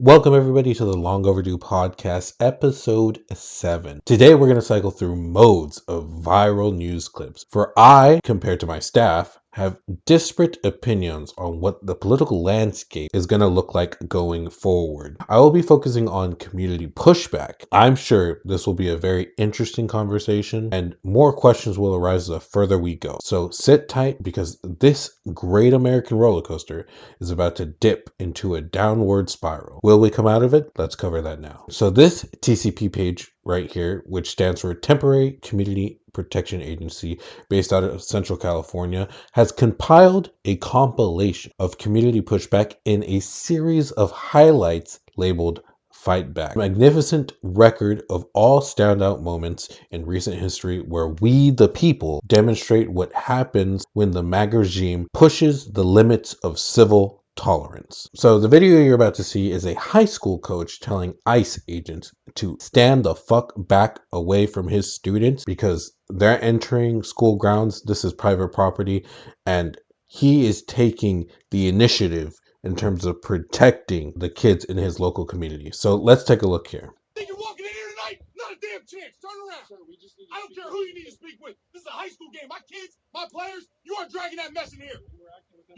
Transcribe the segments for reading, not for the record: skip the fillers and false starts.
Welcome everybody to the Long Overdue podcast, episode 7. Today we're going to cycle through modes of viral news clips. For I, compared to my staff, have disparate opinions on what the political landscape is going to look like going forward. I will be focusing on community pushback. I'm sure this will be a very interesting conversation and more questions will arise the further we go. So sit tight because this great American roller coaster is about to dip into a downward spiral. Will we come out of it? Let's cover that now. So this TCP page right here, which stands for Temporary Community Protection Agency, based out of Central California, has compiled a compilation of community pushback in a series of highlights labeled Fight Back. Magnificent record of all standout moments in recent history where we, the people, demonstrate what happens when the MAGA regime pushes the limits of civil tolerance. So the video you're about to see is a high school coach telling ICE agents to stand the fuck back away from his students because they're entering school grounds. This is private property, and he is taking the initiative in terms of protecting the kids in his local community. So let's take a look here. Think you're walking in here tonight? Not a damn chance. Turn around. Sir, I don't care who you need to speak with. This is a high school game. My kids, my players, you are dragging that mess in here.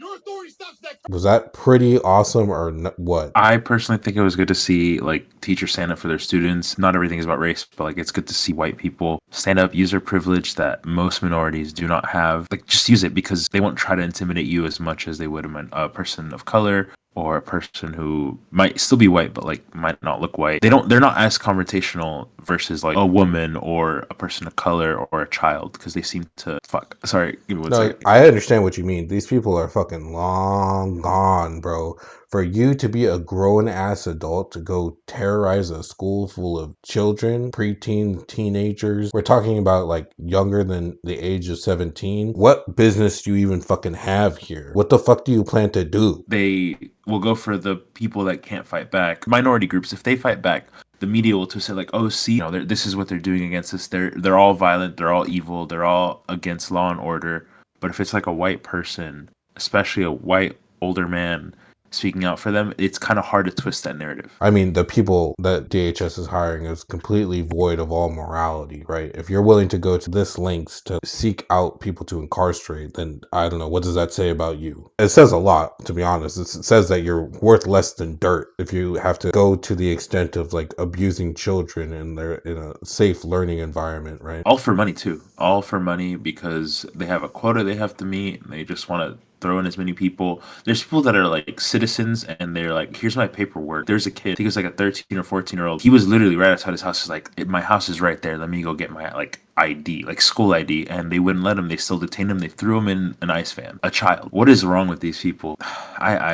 Your authority stops that. Was that pretty awesome or what? I personally think it was good to see teachers stand up for their students. Not everything is about race, but it's good to see white people stand up, use their privilege that most minorities do not have. Just use it because they won't try to intimidate you as much as they would a person of color or a person who might still be white but might not look white. They're not as confrontational versus a woman or a person of color or a child because they seem to sorry, give me one second. I understand what you mean. These people are fucking long gone, bro. For you to be a grown ass adult to go terrorize a school full of children, preteen, teenagers, we're talking about younger than the age of 17. What business do you even fucking have here? What the fuck do you plan to do? They will go for the people that can't fight back. Minority groups, if they fight back, the media will twist it oh, see, this is what they're doing against us. They're all violent. They're all evil. They're all against law and order. But if it's a white person, especially a white older man, speaking out for them, it's kind of hard to twist that narrative. I mean, the people that DHS is hiring is completely void of all morality, right? If you're willing to go to this lengths to seek out people to incarcerate, then I don't know, what does that say about you? It says a lot, to be honest. It says that you're worth less than dirt if you have to go to the extent of abusing children and they're in a safe learning environment, right? All for money too. All for money because they have a quota they have to meet and they just want to throw in as many people. There's people that are citizens and they're here's my paperwork. There's a kid, I think it was a 13 or 14-year-old. He was literally right outside his house. He's my house is right there. Let me go get my ID, school ID. And they wouldn't let him. They still detained him. They threw him in an ice van. A child. What is wrong with these people?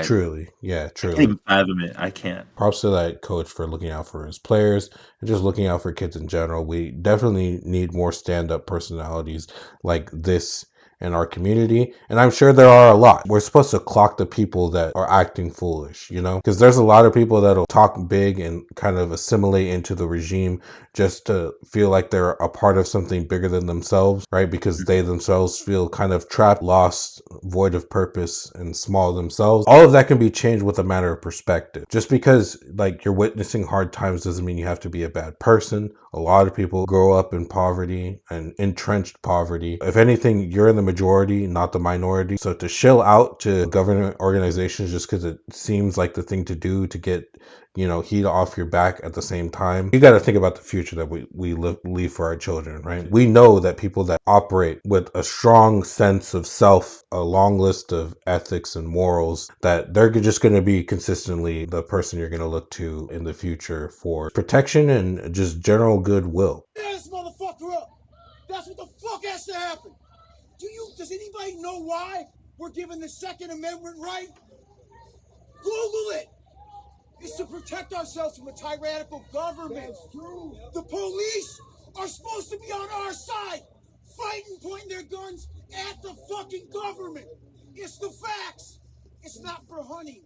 Truly. I can't even fathom it. I can't. Props to that coach for looking out for his players and just looking out for kids in general. We definitely need more stand-up personalities like this in our community, and I'm sure there are a lot. We're supposed to clock the people that are acting foolish, because there's a lot of people that'll talk big and kind of assimilate into the regime just to feel like they're a part of something bigger than themselves, right? Because they themselves feel kind of trapped, lost, void of purpose, and small themselves. All of that can be changed with a matter of perspective. Just because you're witnessing hard times doesn't mean you have to be a bad person. A lot of people grow up in poverty and entrenched poverty. If anything, you're in the majority, not the minority. So to shill out to government organizations just because it seems like the thing to do to get heat off your back at the same time, you got to think about the future that we leave for our children, right? We know that people that operate with a strong sense of self, a long list of ethics and morals, that they're just going to be consistently the person you're going to look to in the future for protection and just general goodwill. Stand this motherfucker up. That's what the fuck has to happen. Does anybody know why we're given the Second Amendment right? Google it. It's to protect ourselves from a tyrannical government. That's true. The police are supposed to be on our side, fighting, pointing their guns at the fucking government. It's the facts. It's not for honey.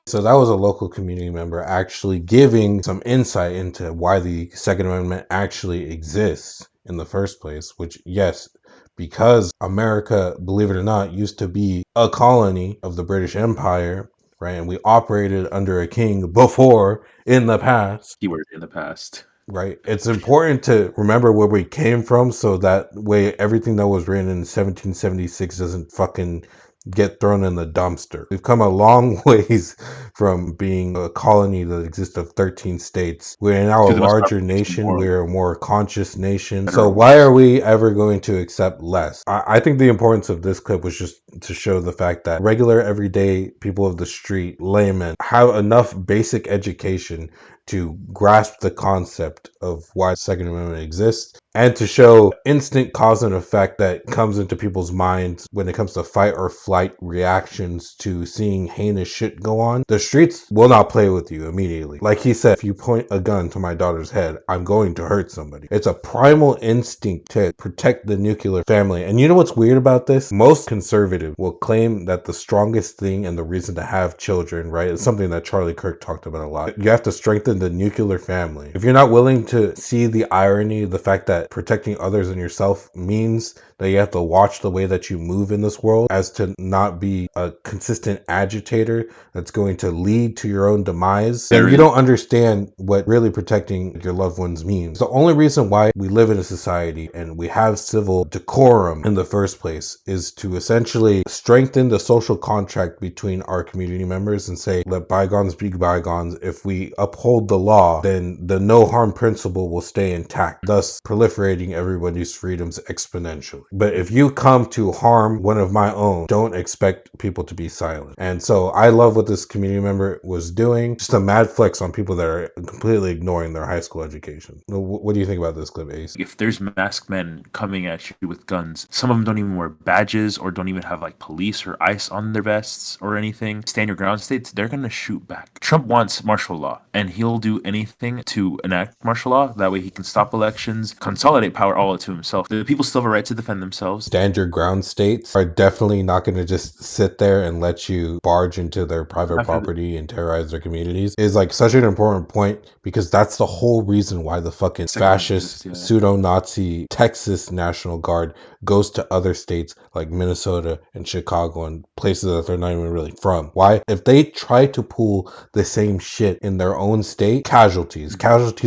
So that was a local community member actually giving some insight into why the Second Amendment actually exists in the first place, which, yes, because America, believe it or not, used to be a colony of the British Empire, right? And we operated under a king before in the past. Keyword in the past. Right. It's important to remember where we came from so that way everything that was written in 1776 doesn't fucking get thrown in the dumpster. We've come a long ways from being a colony that exists of 13 states. We're now a To the most larger powerful nation in the nation. world. We're a more conscious nation. So Federal. why are we ever going to accept less? I think the importance of this clip was just to show the fact that regular, everyday people of the street, laymen, have enough basic education to grasp the concept of why the Second Amendment exists and to show instant cause and effect that comes into people's minds when it comes to fight or flight reactions to seeing heinous shit go on. The streets will not play with you immediately. Like he said, if you point a gun to my daughter's head, I'm going to hurt somebody. It's a primal instinct to protect the nuclear family. And you know what's weird about this? Most conservatives will claim that the strongest thing and the reason to have children, right, is something that Charlie Kirk talked about a lot. You have to strengthen the nuclear family. If you're not willing to see the irony, the fact that protecting others and yourself means that you have to watch the way that you move in this world as to not be a consistent agitator that's going to lead to your own demise, then you don't understand what really protecting your loved ones means. The only reason why we live in a society and we have civil decorum in the first place is to essentially strengthen the social contract between our community members and say, let bygones be bygones. If we uphold the law, then the no harm principle will stay intact, thus proliferating everybody's freedoms exponentially. But if you come to harm one of my own, don't expect people to be silent. And so I love what this community member was doing. Just a mad flex on people that are completely ignoring their high school education. What do you think about this clip, Ace? If there's masked men coming at you with guns, some of them don't even wear badges or don't even have like police or ICE on their vests or anything. Stand your ground states, they're gonna shoot back. Trump wants martial law, and he'll do anything to enact martial law. That way he can stop elections, consolidate power all to himself. The people still have a right to defend themselves. Stand your ground states are definitely not going to just sit there and let you barge into their private property and terrorize their communities. Is like such an important point because that's the whole reason why the fucking fascist pseudo-Nazi Texas National Guard goes to other states like Minnesota and Chicago and places that they're not even really from. Why? If they try to pull the same shit in their own state, casualties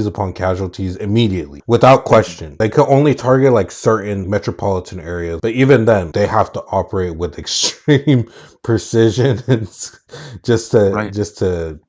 upon casualties immediately, without question. They could only target like certain metropolitan areas, but even then, they have to operate with extreme precision and just to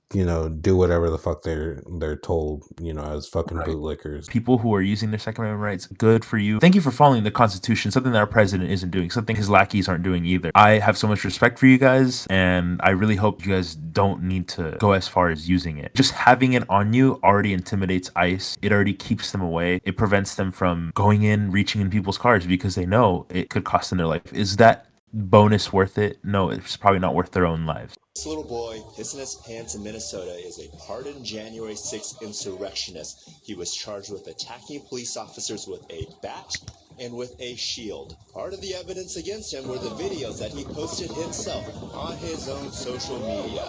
do whatever the fuck they're told, as fucking bootlickers. People who are using their Second Amendment rights, good for you. Thank you for following the Constitution, something that our president isn't doing, something his lackeys aren't doing either. I have so much respect for you guys, and I really hope you guys don't need to go as far as using it. Just having it on you already intimidates ICE. It already keeps them away. It prevents them from going in, reaching in people's cars because they know it could cost them their life. Is that bonus worth it? No, it's probably not worth their own lives. This little boy pissing his pants in Minnesota is a pardoned January 6th insurrectionist. He was charged with attacking police officers with a bat and with a shield. Part of the evidence against him were the videos that he posted himself on his own social media.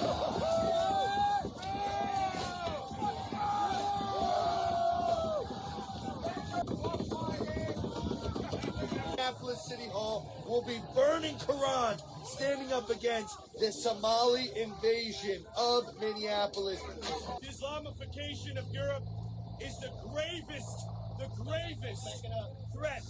Minneapolis City Hall will be burning Quran, standing up against the Somali invasion of Minneapolis. The Islamification of Europe is the gravest threat.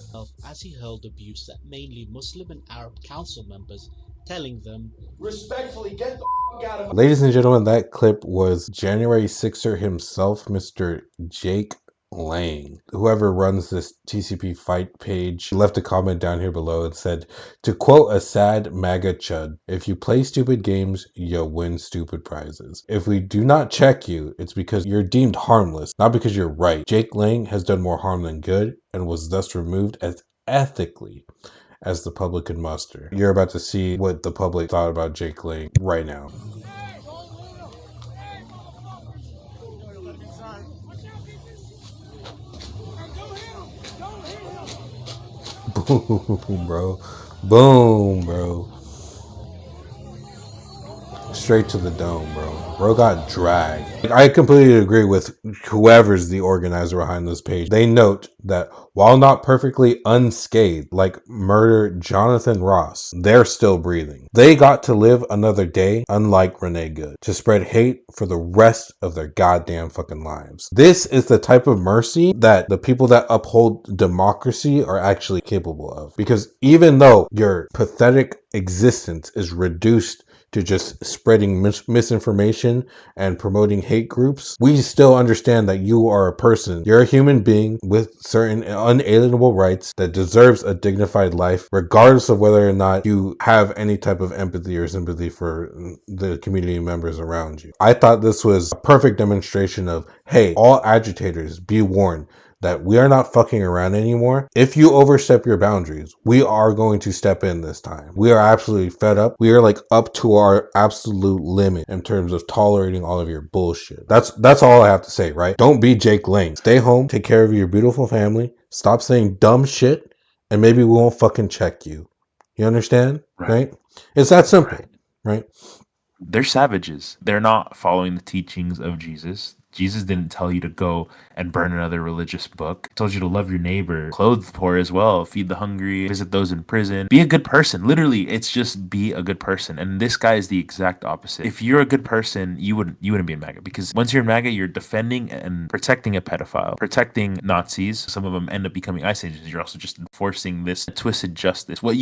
As he hurled abuse at mainly Muslim and Arab council members, telling them, Respectfully, get the fuck out of my... Ladies and gentlemen, that clip was January 6er himself, Mr. Jake Lang. Whoever runs this TCP fight page left a comment down here below and said, to quote a sad MAGA chud, if you play stupid games, you win stupid prizes. If we do not check you, it's because you're deemed harmless, not because you're right. Jake Lang has done more harm than good and was thus removed as ethically as the public could muster. You're about to see what the public thought about Jake Lang right now. Boom, bro. Boom, bro. straight to the dome, bro. Bro got dragged. I completely agree with whoever's the organizer behind this page. They note that while not perfectly unscathed, like murder Jonathan Ross, they're still breathing. They got to live another day, unlike Renee Good, to spread hate for the rest of their goddamn fucking lives. This is the type of mercy that the people that uphold democracy are actually capable of. Because even though your pathetic existence is reduced to just spreading misinformation and promoting hate groups, we still understand that you are a person. You're a human being with certain unalienable rights that deserves a dignified life, regardless of whether or not you have any type of empathy or sympathy for the community members around you. I thought this was a perfect demonstration of, hey, all agitators, be warned that we are not fucking around anymore. If you overstep your boundaries, we are going to step in this time. We are absolutely fed up. We are like up to our absolute limit in terms of tolerating all of your bullshit. That's all I have to say, right? Don't be Jake Lang. Stay home, take care of your beautiful family, stop saying dumb shit, and maybe we won't fucking check you. You understand? Right? It's that simple, right? They're savages. They're not following the teachings of Jesus. Jesus didn't tell you to go and burn another religious book. He told you to love your neighbor, clothe the poor as well, feed the hungry, visit those in prison. Be a good person. Literally, it's just be a good person. And this guy is the exact opposite. If you're a good person, you wouldn't be in MAGA, because once you're in MAGA, you're defending and protecting a pedophile, protecting Nazis. Some of them end up becoming ICE agents. You're also just enforcing this twisted justice. What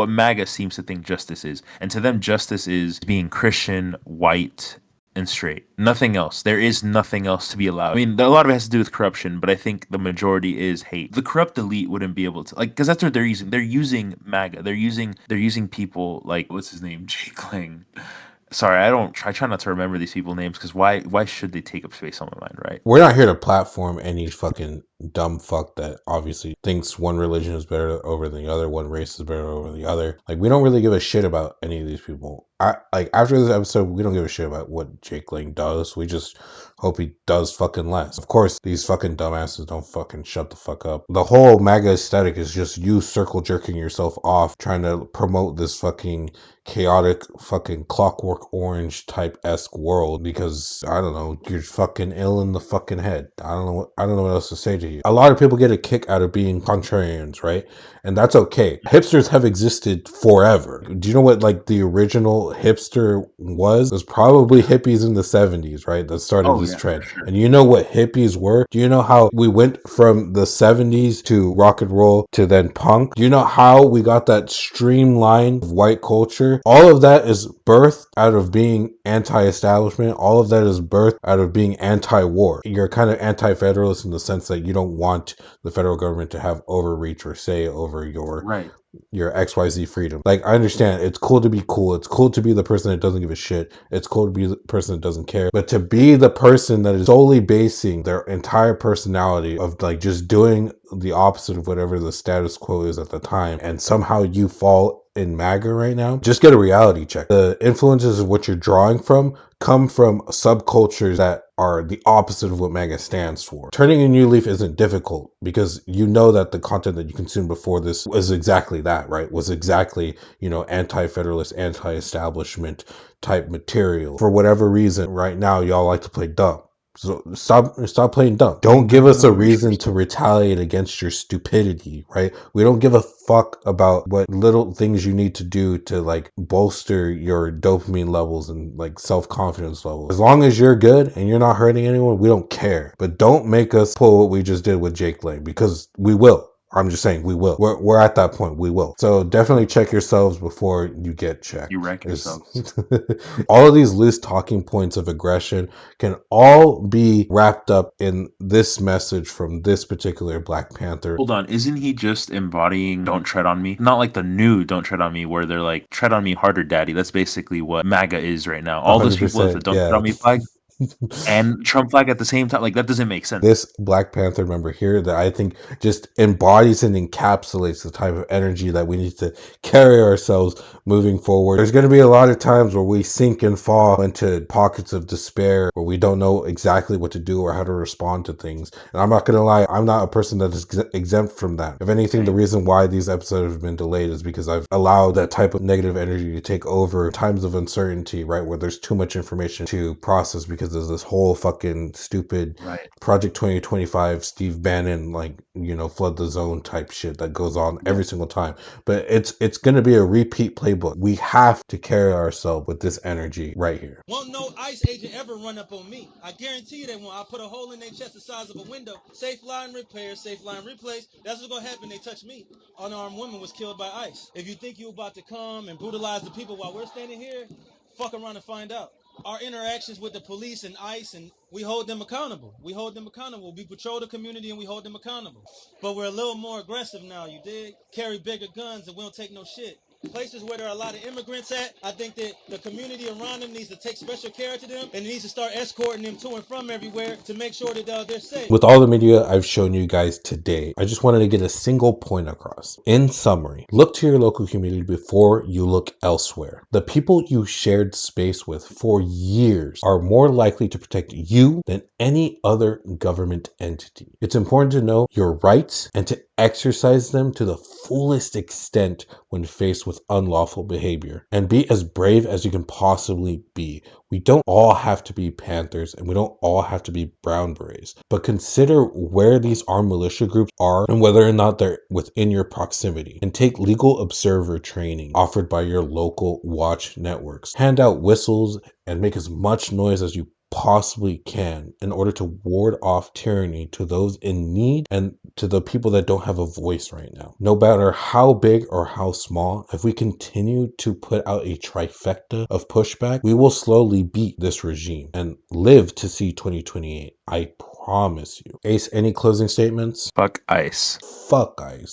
MAGA seems to think justice is. And to them, justice is being Christian, white, and straight. Nothing else. There is nothing else to be allowed. I mean, a lot of it has to do with corruption, but I think the majority is hate. The corrupt elite wouldn't be able to, like, because that's what they're using. They're using MAGA. They're using people like, what's his name, Jake Lang. Sorry, I try not to remember these people's names, because why should they take up space on my mind, right? We're not here to platform any fucking dumb fuck that obviously thinks one religion is better over the other, one race is better over the other. Like, we don't really give a shit about any of these people. After this episode, we don't give a shit about what Jake Lang does. We just hope he does fucking less. Of course, these fucking dumbasses don't fucking shut the fuck up. The whole MAGA aesthetic is just you circle jerking yourself off, trying to promote this fucking chaotic fucking Clockwork Orange type esque world, because I don't know, you're fucking ill in the fucking head. I don't know what else to say to you. A lot of people get a kick out of being contrarians, right? And that's okay. Hipsters have existed forever. Do you know what like the original hipster was? It was probably hippies in the 70s, right? That started this trend. Sure. And you know what hippies were? Do you know how we went from the 70s to rock and roll to then punk? Do you know how we got that streamline of white culture? All of that is birthed out of being anti-establishment. All of that is birthed out of being anti-war. You're kind of anti-federalist in the sense that you don't want the federal government to have overreach or say over your XYZ freedom. Like, I understand it's cool to be cool. It's cool to be the person that doesn't give a shit. It's cool to be the person that doesn't care. But to be the person that is solely basing their entire personality of like just doing the opposite of whatever the status quo is at the time, and somehow you fall in MAGA right now, just get a reality check. The influences of what you're drawing from come from subcultures that are the opposite of what MAGA stands for. Turning a new leaf isn't difficult, because you know that the content that you consumed before this was exactly that, right? Was exactly, anti-federalist, anti-establishment type material. For whatever reason, right now, y'all like to play dumb. So stop playing dumb. Don't give us a reason to retaliate against your stupidity, right? We don't give a fuck about what little things you need to do to like bolster your dopamine levels and like self-confidence levels. As long as you're good and you're not hurting anyone, we don't care. But don't make us pull what we just did with Jake Lang, because we will. I'm just saying, we will. We're at that point. We will. So definitely check yourselves before you get checked. You wreck yourselves. All of these loose talking points of aggression can all be wrapped up in this message from this particular Black Panther. Hold on, isn't he just embodying "Don't Tread on Me"? Not like the new "Don't Tread on Me," where they're like "Tread on me harder, daddy." That's basically what MAGA is right now. All those people with the "Don't Tread on Me" flag. and Trump flag at the same time. Like, that doesn't make sense. This Black Panther member here that I think just embodies and encapsulates the type of energy that we need to carry ourselves moving forward. There's going to be a lot of times where we sink and fall into pockets of despair where we don't know exactly what to do or how to respond to things. And I'm not going to lie, I'm not a person that is exempt from that. If anything, the reason why these episodes have been delayed is because I've allowed that type of negative energy to take over times of uncertainty, right? Where there's too much information to process because there's this whole fucking stupid Project 2025 Steve Bannon, like, flood the zone type shit that goes on every single time. But it's going to be a repeat playbook. We have to carry ourselves with this energy right here. Won't no ICE agent ever run up on me. I guarantee you they won't. I put a hole in their chest the size of a window. Safe line repair, safe line replace. That's what's gonna happen. They touch me. Unarmed woman was killed by ICE. If you think you about to come and brutalize the people while we're standing here, fuck around and find out. Our interactions with the police and ICE, and we hold them accountable. We patrol the community and we hold them accountable. But we're a little more aggressive now, you dig? Carry bigger guns and we don't take no shit. Places where there are a lot of immigrants at, I think that the community around them needs to take special care to them and needs to start escorting them to and from everywhere to make sure that they're safe. With all the media I've shown you guys today, I just wanted to get a single point across. In summary, look to your local community before you look elsewhere. The people you shared space with for years are more likely to protect you than any other government entity. It's important to know your rights and to exercise them to the fullest extent when faced with unlawful behavior, and be as brave as you can possibly be. We don't all have to be Panthers and we don't all have to be Brown Berets, but consider where these armed militia groups are and whether or not they're within your proximity, and take legal observer training offered by your local watch networks. Hand out whistles and make as much noise as you possibly can in order to ward off tyranny to those in need and to the people that don't have a voice right now. No matter how big or how small, if we continue to put out a trifecta of pushback, we will slowly beat this regime and live to see 2028. I promise you. Ace, any closing statements? Fuck ICE. Fuck ICE.